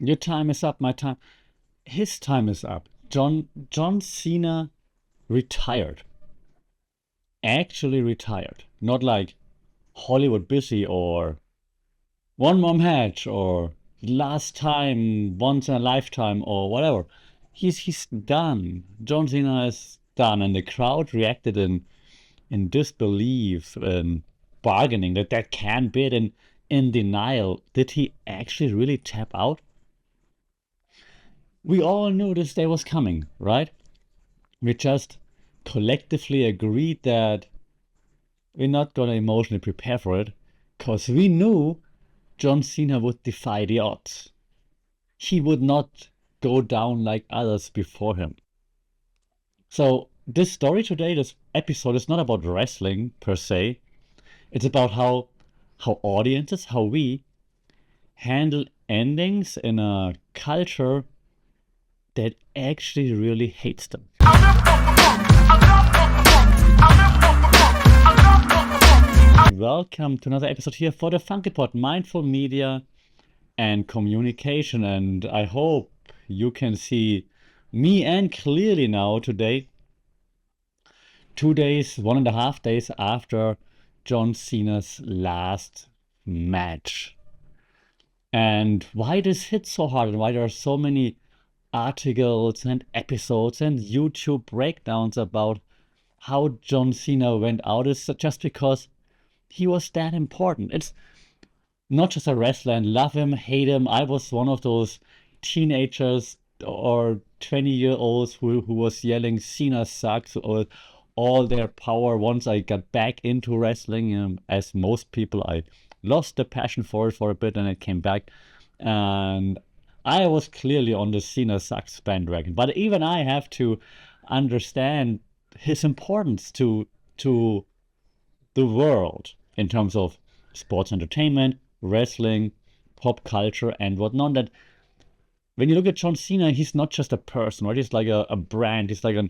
Your time is up, my time. His time is up. John Cena retired. Actually retired. Not like Hollywood busy or one more match or last time, once in a lifetime or whatever. He's done. John Cena is done, and the crowd reacted in disbelief and bargaining that can't be it, and in denial. Did he actually really tap out? We all knew this day was coming, right? We just collectively agreed that we're not gonna emotionally prepare for it, because we knew John Cena would defy the odds. He would not go down like others before him. So this story today, this episode, is not about wrestling per se. It's about how audiences, how we handle endings in a culture that actually really hates them. Welcome to another episode here for the Funky Pod, Mindful Media and Communication. And I hope you can see me and clearly now today, 2 days, 1.5 days after John Cena's last match. And why this hits so hard and why there are so many articles and episodes and YouTube breakdowns about how John Cena went out is just because he was that important. It's not just a wrestler, and love him, hate him. I was one of those teenagers or 20-year-olds who was yelling Cena sucks or all their power once I got back into wrestling. As most people, I lost the passion for it for a bit and it came back. And I was clearly on the Cena sucks bandwagon. But even I have to understand his importance to the world in terms of sports entertainment, wrestling, pop culture, and whatnot. That when you look at John Cena, he's not just a person, right? He's like a brand. He's like an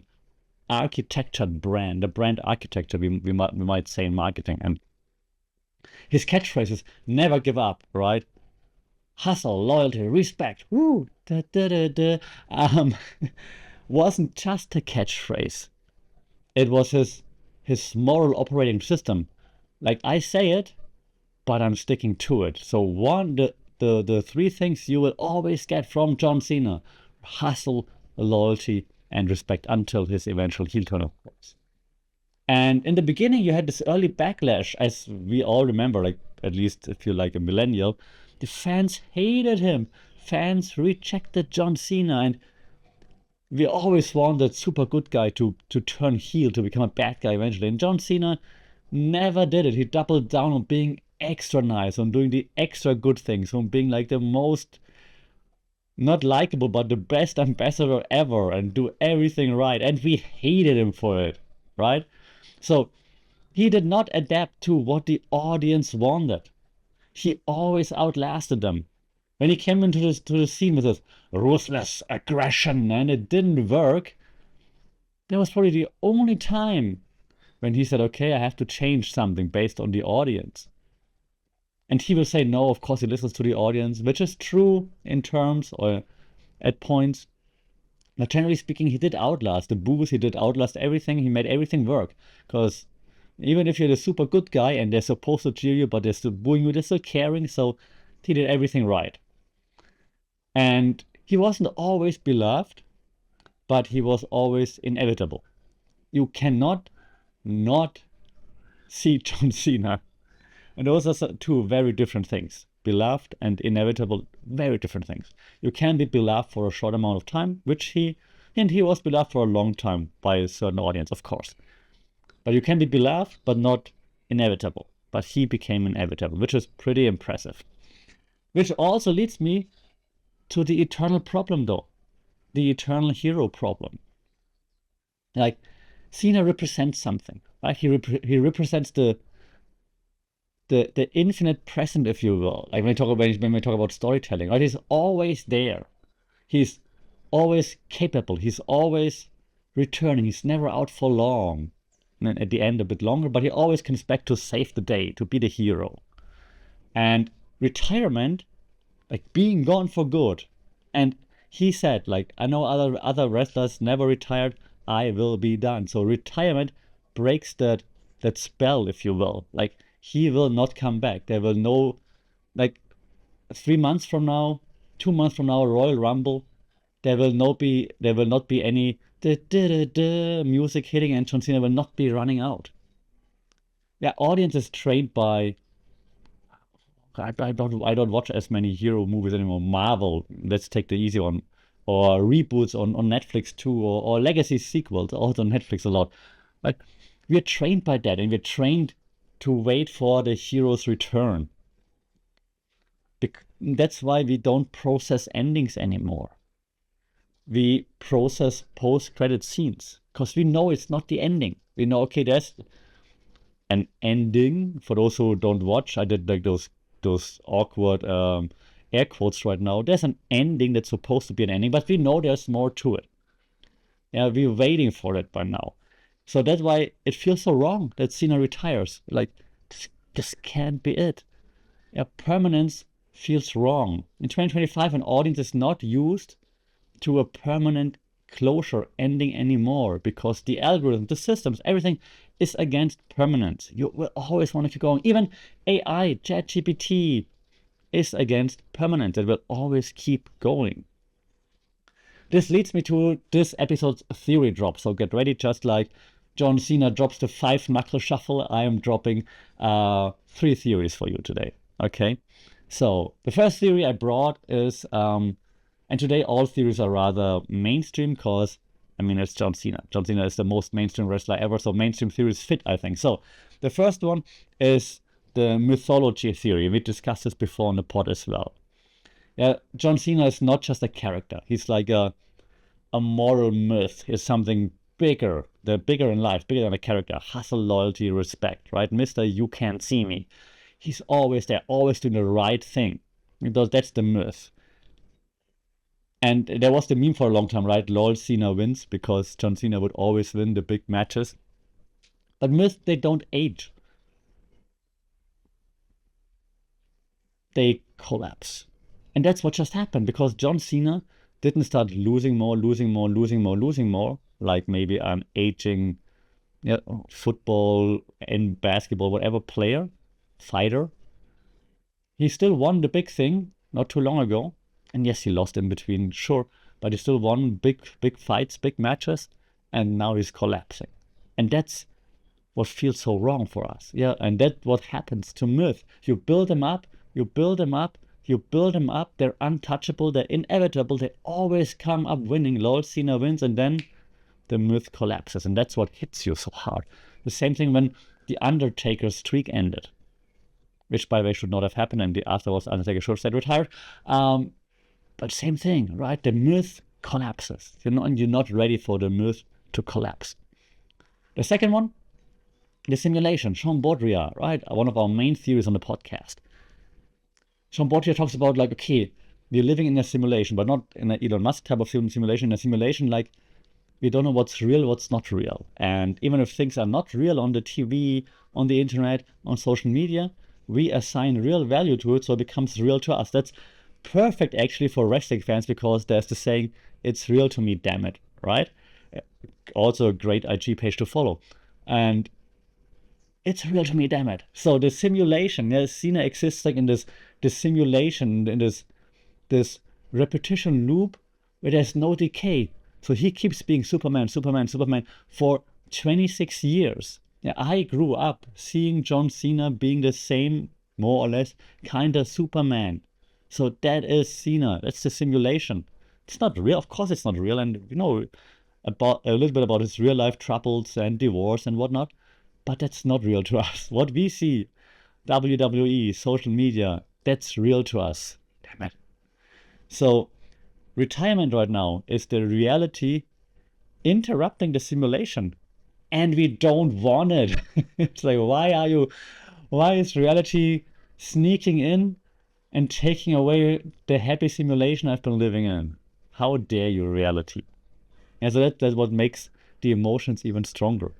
architectured brand, a brand architecture, we might say in marketing. And his catchphrases, never give up, right? Hustle, loyalty, respect, woo, da, da, da, da, wasn't just a catchphrase. It was his moral operating system. Like, I say it, but I'm sticking to it. So the three things you will always get from John Cena: hustle, loyalty, and respect, until his eventual heel turn, of course. And in the beginning, you had this early backlash, as we all remember, like, at least if you're like a millennial, the fans hated him. Fans rejected John Cena, and we always wanted super good guy to turn heel, to become a bad guy eventually. And John Cena never did it. He doubled down on being extra nice, on doing the extra good things, on being like the most not likable, but the best ambassador ever, and do everything right. And we hated him for it, right? So he did not adapt to what the audience wanted. He always outlasted them. When he came into the scene with his ruthless aggression and it didn't work, that was probably the only time when he said, okay, I have to change something based on the audience. And he will say no, of course he listens to the audience, which is true in terms or at points. But generally speaking, he did outlast the boos, he did outlast everything, he made everything work. Because even if you're the super good guy and they're supposed to cheer you, but they're still booing you, they're still caring, so he did everything right. And he wasn't always beloved, but he was always inevitable. You cannot not see John Cena. And those are two very different things. Beloved and inevitable, very different things. You can be beloved for a short amount of time, and he was beloved for a long time by a certain audience, of course. But you can be beloved, but not inevitable. But he became inevitable, which is pretty impressive. Which also leads me to the eternal problem, though. The eternal hero problem. Like, Cena represents something, right? He represents the infinite present, if you will. Like when we talk about storytelling, right? He's always there. He's always capable. He's always returning. He's never out for long. And at the end a bit longer, but he always comes back to save the day, to be the hero. And retirement, like being gone for good, And he said, like, I know other wrestlers never retired. I will be done. So retirement breaks that spell, if you will. Like, he will not come back. There will no, like, 3 months from now, 2 months from now, Royal Rumble. There will not be any music hitting, and John Cena will not be running out. Yeah, audience is trained by. I don't watch as many hero movies anymore. Marvel, let's take the easy one, or reboots on Netflix too, or legacy sequels, also on Netflix a lot. Like, we're trained by that, and we're trained to wait for the hero's return. That's why we don't process endings anymore. We process post-credit scenes because we know it's not the ending. We know, okay, there's an ending. For those who don't watch, I did like those awkward air quotes right now. There's an ending that's supposed to be an ending, but we know there's more to it. Yeah, we're waiting for it by now. So that's why it feels so wrong that Cena retires. Like, this can't be it. Yeah, permanence feels wrong. In 2025, an audience is not used to a permanent closure ending anymore because the algorithm, the systems, everything is against permanence. You will always want to keep going. Even AI, ChatGPT, is against permanence. It will always keep going. This leads me to this episode's theory drop. So get ready, just like John Cena drops the 5 knuckle shuffle, I am dropping 3 theories for you today. Okay? So the first theory I brought is, and today all theories are rather mainstream because, I mean, it's John Cena. John Cena is the most mainstream wrestler ever, so mainstream theories fit, I think. So the first one is the mythology theory. We discussed this before on the pod as well. Yeah, John Cena is not just a character. He's like a moral myth. Is something bigger. They're bigger in life, bigger than a character. Hustle, loyalty, respect, right? Mr. You Can't See Me. He's always there, always doing the right thing. Because that's the myth. And there was the meme for a long time, right? LOL, Cena wins, because John Cena would always win the big matches. But myths, they don't age. They collapse. And that's what just happened, because John Cena didn't start losing more, like maybe an aging, yeah, football and basketball, whatever player, fighter. He still won the big thing not too long ago. And yes, he lost in between, sure, but he still won big fights, big matches, and now he's collapsing. And that's what feels so wrong for us. Yeah, and that's what happens to myth. You build them up, you build them up, you build them up, they're untouchable, they're inevitable, they always come up winning. Lord Cena wins, and then the myth collapses, and that's what hits you so hard. The same thing when the Undertaker's streak ended, which by the way should not have happened, and afterwards Undertaker should have stayed retired. But same thing, right? The myth collapses. You're not ready for the myth to collapse. The second one, the simulation. Sean Baudrillard, right? One of our main theories on the podcast. Sean Baudrillard talks about, like, okay, we're living in a simulation, but not in an Elon Musk type of simulation. In a simulation, like, we don't know what's real, what's not real. And even if things are not real on the TV, on the internet, on social media, we assign real value to it, so it becomes real to us. That's perfect actually for wrestling fans, because there's the saying, it's real to me, damn it, right? Also a great IG page to follow. And it's real to me, damn it. So the simulation, yeah, Cena exists like in this simulation, in this repetition loop where there's no decay. So he keeps being Superman for 26 years. Yeah, I grew up seeing John Cena being the same, more or less, kind of Superman. So that is Cena. That's the simulation. It's not real. Of course it's not real. And about a little bit about his real life troubles and divorce and whatnot. But that's not real to us. What we see, WWE, social media, that's real to us. Damn it. So retirement right now is the reality interrupting the simulation. And we don't want it. It's like, why is reality sneaking in and taking away the happy simulation I've been living in? How dare you, reality? And so that's what makes the emotions even stronger.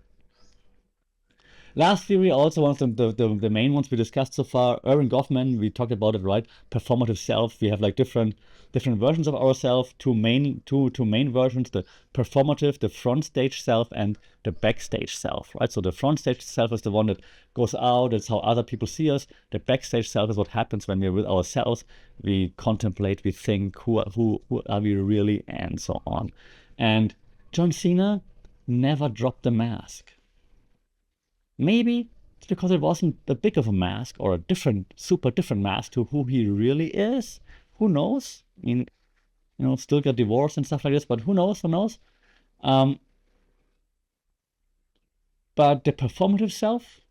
Last theory, also one of the main ones we discussed so far, Erving Goffman, we talked about it, right? Performative self. We have like different versions of ourselves, two main versions, the performative, the front stage self, and the backstage self, right? So the front stage self is the one that goes out, it's how other people see us. The backstage self is what happens when we're with ourselves. We contemplate, we think, who are we really, and so on. And John Cena never dropped the mask. Maybe it's because it wasn't a big of a mask or a different, super different mask to who he really is. Who knows? I mean, still got divorced and stuff like this, but who knows? Who knows? Um, but the performative self,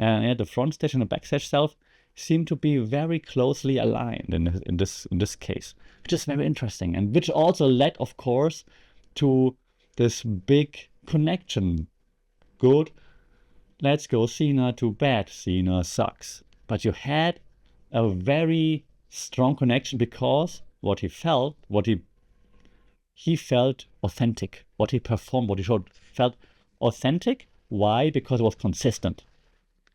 yeah, the front stage and the backstage self, seem to be very closely aligned in this case, which is very interesting, and which also led, of course, to this big connection. Good, let's go Cena, to bad, Cena sucks. But you had a very strong connection because what he felt authentic. What he performed, what he showed felt authentic. Why? Because it was consistent.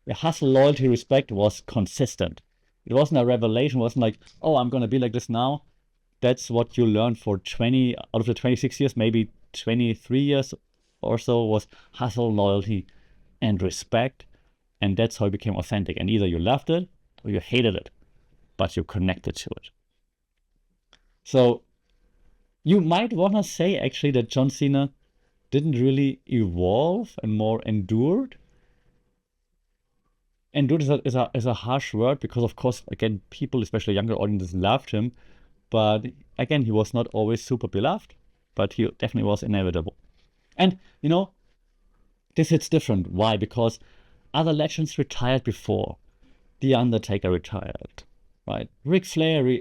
The hustle, loyalty, respect was consistent. It wasn't a revelation. It wasn't like, oh, I'm gonna be like this now. That's what you learned for 20 out of the 26 years, maybe 23 years or so, was hustle, loyalty, and respect. And that's how it became authentic. And either you loved it or you hated it, but you connected to it. So you might want to say actually that John Cena didn't really evolve and more endured. Endured is a harsh word because, of course, again, people, especially younger audiences, loved him. But again, he was not always super beloved, but he definitely was inevitable. And, this hits different. Why? Because other legends retired before. The Undertaker retired, right? Ric Flair,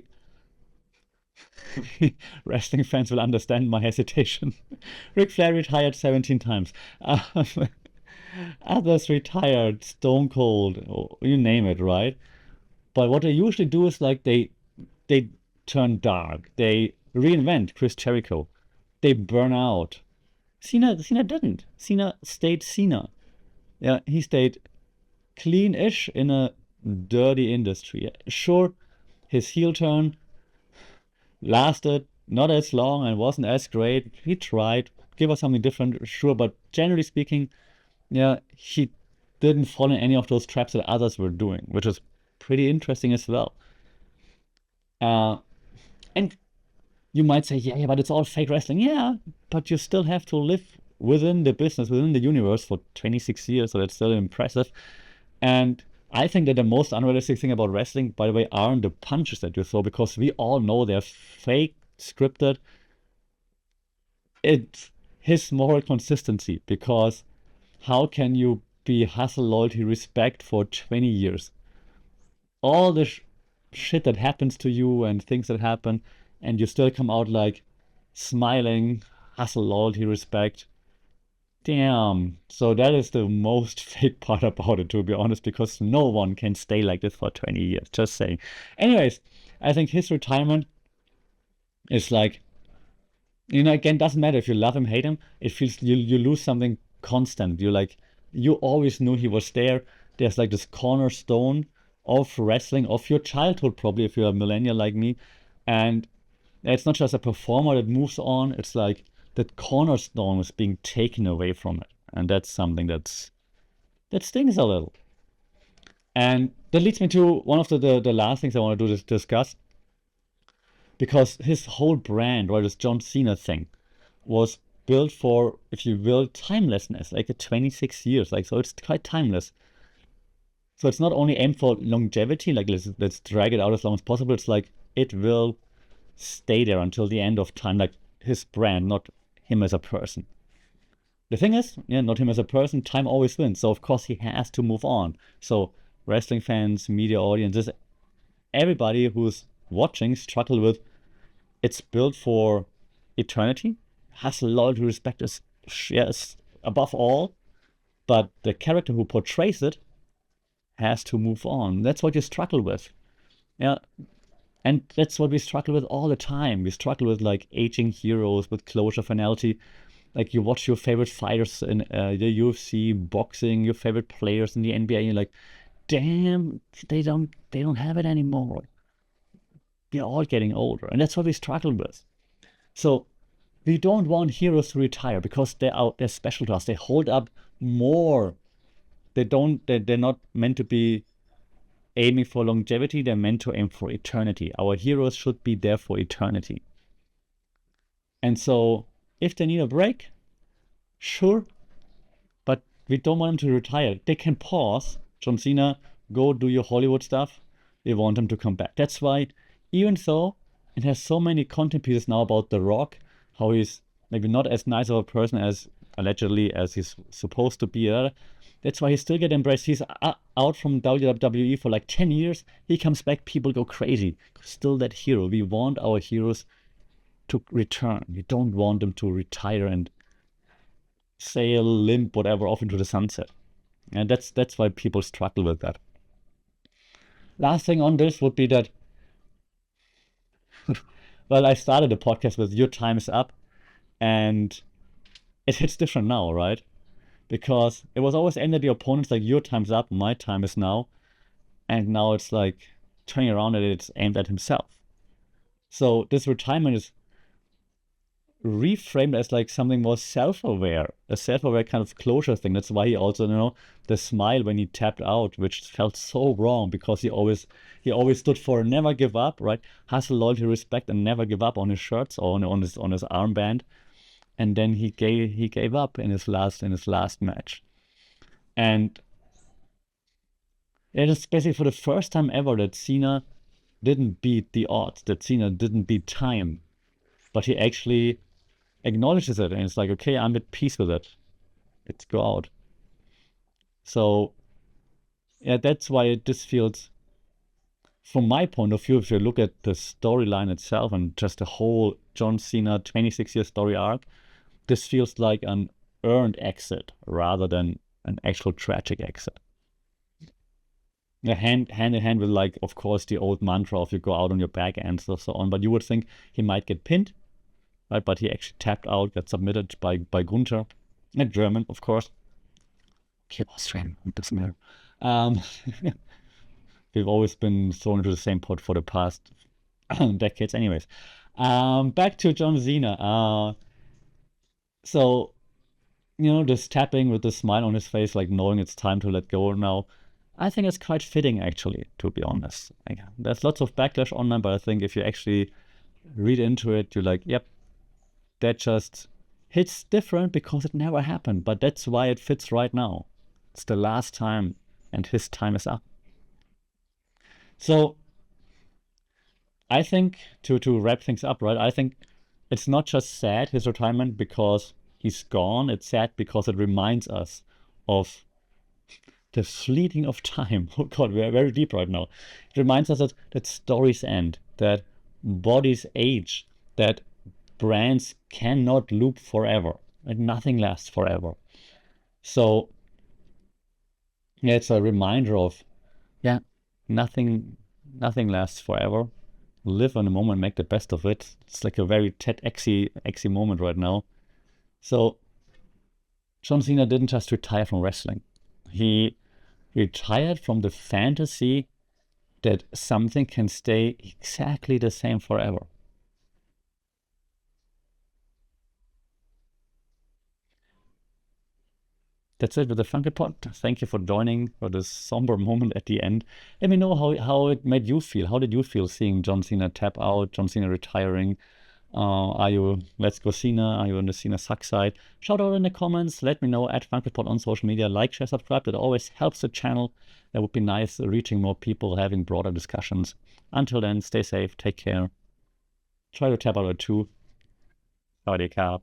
wrestling fans will understand my hesitation. Ric Flair retired 17 times. Others retired, Stone Cold, or you name it, right? But what they usually do is like they turn dark. They reinvent Chris Jericho. They burn out. Cena didn't. Cena stayed Cena. Yeah, he stayed clean-ish in a dirty industry. Sure, his heel turn lasted not as long and wasn't as great. He tried, give us something different, sure, but generally speaking, yeah, he didn't fall in any of those traps that others were doing, which is pretty interesting as well. Uh, and you might say, yeah, but it's all fake wrestling. Yeah, but you still have to live within the business, within the universe for 26 years, so that's still impressive. And I think that the most unrealistic thing about wrestling, by the way, aren't the punches that you throw, because we all know they're fake, scripted. It's his moral consistency, because how can you be hustle, loyalty, respect for 20 years? All the shit that happens to you and things that happen, and you still come out like smiling, hustle, loyalty, respect. Damn. So that is the most fake part about it, to be honest, because no one can stay like this for 20 years. Just saying. Anyways, I think his retirement is like, again, doesn't matter if you love him, hate him. It feels you lose something constant. You always knew he was there. There's like this cornerstone of wrestling, of your childhood, probably, if you're a millennial like me. And it's not just a performer that moves on. It's like that cornerstone is being taken away from it. And that's something that stings a little. And that leads me to one of the last things I want to discuss. Because his whole brand, right, this John Cena thing, was built for, if you will, timelessness, like a 26 years. Like, so it's quite timeless. So it's not only aimed for longevity, like let's drag it out as long as possible. It's like it will stay there until the end of time, like his brand, not him as a person. The thing is, yeah, not him as a person, time always wins. So of course he has to move on. So wrestling fans, media audiences, everybody who's watching struggle with, it's built for eternity. Hustle, loyalty, respect is, yes, above all. But the character who portrays it has to move on. That's what you struggle with. Yeah. And that's what we struggle with all the time. We struggle with like aging heroes, with closure, finality. like you watch your favorite fighters in the UFC, boxing, your favorite players in the NBA, and you're like, damn, they don't have it anymore. We're all getting older, and that's what we struggle with. So we don't want heroes to retire because they're special to us. They hold up more. They're not meant to be aiming for longevity, they're meant to aim for eternity. Our heroes should be there for eternity. And so if they need a break, sure, but we don't want them to retire. They can pause. John Cena, go do your Hollywood stuff. We want them to come back. That's why, even though it has so many content pieces now about The Rock, how he's maybe not as nice of a person as allegedly as he's supposed to be. That's why he still get embraced. He's out from WWE for like 10 years. He comes back, people go crazy. Still that hero. We want our heroes to return. We don't want them to retire and sail, limp, whatever, off into the sunset. And that's why people struggle with that. Last thing on this would be that, well, I started the podcast with "Your time is up," and it hits different now, right? Because it was always aimed at the opponents, like your time's up, my time is now, and now it's like turning around and it's aimed at himself. So this retirement is reframed as like something more self-aware, a self-aware kind of closure thing. That's why he also, the smile when he tapped out, which felt so wrong because he always stood for never give up, right? Hustle, loyalty, respect, and never give up on his shirts or on his armband. And then he gave up in his last match. And it is basically for the first time ever that Cena didn't beat the odds, that Cena didn't beat time, but he actually acknowledges it and it's like, okay, I'm at peace with it. Let's go out. So yeah, that's why this feels, from my point of view, if you look at the storyline itself and just the whole John Cena 26-year story arc, this feels like an earned exit rather than an actual tragic exit. Yeah, hand in hand with, like, of course, the old mantra of you go out on your back and so on. But you would think he might get pinned, right? But he actually tapped out, got submitted by Gunther, not German, of course. Okay, Austrian, doesn't matter. We've always been thrown into the same pot for the past decades, anyways. Back to John Cena. So, this tapping with the smile on his face, like knowing it's time to let go now, I think it's quite fitting, actually, to be honest. Like, there's lots of backlash online, but I think if you actually read into it, you're like, yep, that just hits different because it never happened. But that's why it fits right now. It's the last time, and his time is up. So, I think to wrap things up, right? I think it's not just sad, his retirement, because he's gone. It's sad because it reminds us of the fleeting of time. Oh God, we are very deep right now. It reminds us that stories end, that bodies age, that brands cannot loop forever, and nothing lasts forever. So yeah, it's a reminder of, yeah, nothing lasts forever. Live in the moment, make the best of it. It's like a very TEDxy moment right now. So John Cena didn't just retire from wrestling. He retired from the fantasy that something can stay exactly the same forever. That's it with the Funky Pod. Thank you for joining for this somber moment at the end. Let me know how it made you feel. How did you feel seeing John Cena tap out, John Cena retiring? Are you Let's Go Cena? Are you on the Cena suck side? Shout out in the comments. Let me know at FunkyPod on social media. Like, share, subscribe. That always helps the channel. That would be nice, reaching more people, having broader discussions. Until then, stay safe, take care. Try to tap out a 2. Howdy, cap.